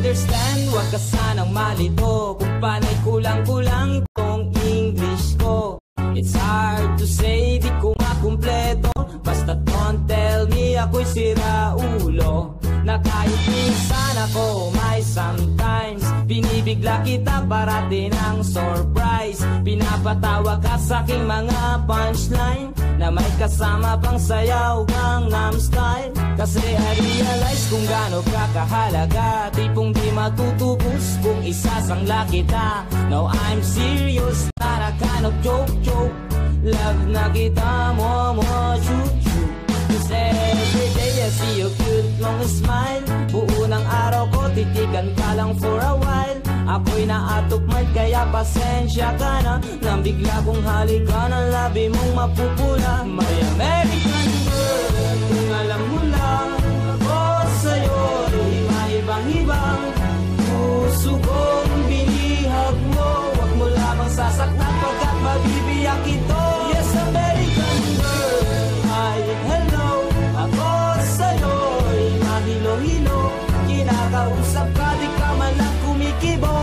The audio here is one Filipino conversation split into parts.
understand, wag ka sanang malito kung panay kulang-kulang tong English ko. It's hard to say, di ko makumpleto, basta don't tell me ako'y sira ulo. Na kahit minsan ako may sometimes, binibigla kita parating ang surprise. Pinapatawa ka sa aking mga punchline, na may kasama pang sayaw Gangnam Style. Kasi I realize kung gaano ka kahalaga, tipong di matutubos kung isasangla kita. Now I'm serious, not a kind of joke. Love na kita mo, choo-choo. Cause every day I see your cute long smile. Buo ng araw ko, titigan ka lang for a while. Ako'y naatukmad kaya pasensya ka na, nang bigla kong halikan ang labi mong mapupula. My American girl, kung alam mo lang, ako sa'yo'y maibang-ibang. Puso kong binihag mo, wag mo lamang sasaktan pagkat mabibiyak ito. Yes, American girl, hi, hello. Ako sa'yo'y mahilo-hilo. Kinakausap ka, di ka man lang kumikibo.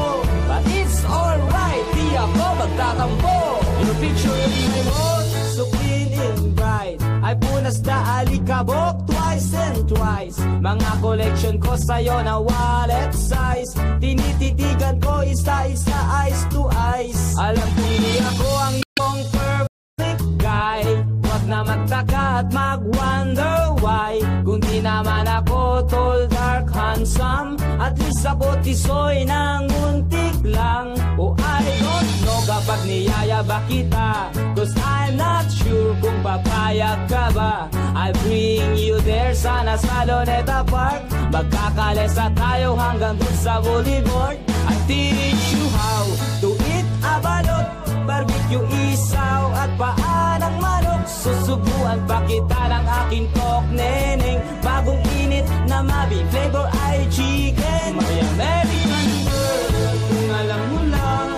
But it's alright, di ako magtatampo. Your picture in my phone, so clean and bright. Ay punas na alikabok twice and twice. Mga collection ko sa'yo na wallet size. Tinititigan ko isa-isa, eyes to eyes. Alam kong di ako ang iyong perfect guy. Huwag na magtaka at mag-wonder why. Kung di naman ako tall, dark, handsome, at least ako tisoy ng muntik lang. Oh, I don't know kapag niyayaba kita, cause I'm not sure kung papayag ka ba. I'll bring you there sana sa Luneta Park. Magkakalesa tayo hanggang dun sa boulevard. I'll teach you how to eat abalot, barbecue isaw at paan ng manok. Susubuan pa kita ng aking pork neneng, bagong init na mabi flavor ay chicken. My American girl, kung alam mo lang,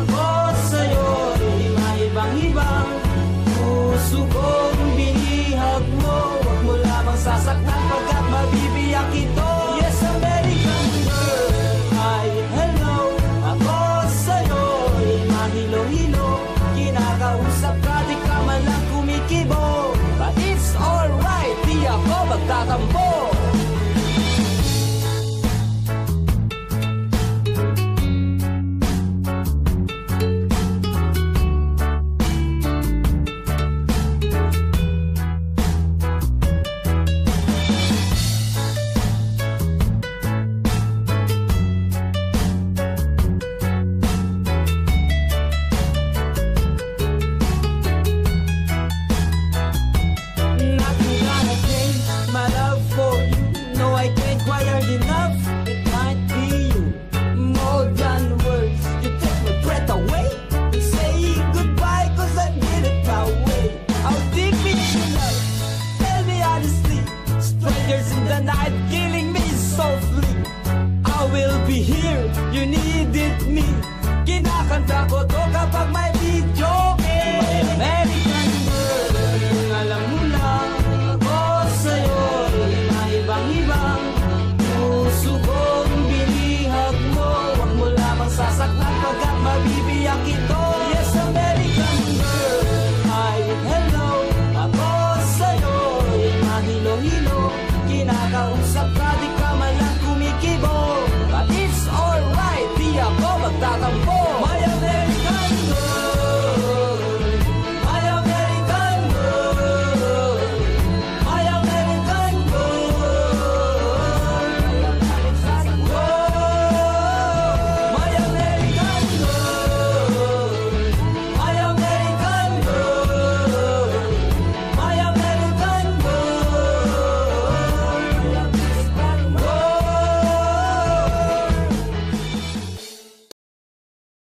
ako sa'yo'y maibang-ibang. Puso kong binihag mo, wag mo lamang sasaktan pagkat mabibiyak ito. Yes, American girl, hi, hello. Ako sa'yo'y mahilo-hilo. Kinakausap ka, di ka man lang kumikibo. But it's alright, di ako magtatampo. Kinakanta ko to kapag may video game. American girl, kung alam mo lang, ako sa'yo'y maibang-ibang. Puso kong binihag mo, wag mo lamang sasaktan pagkat mabibiyak ito.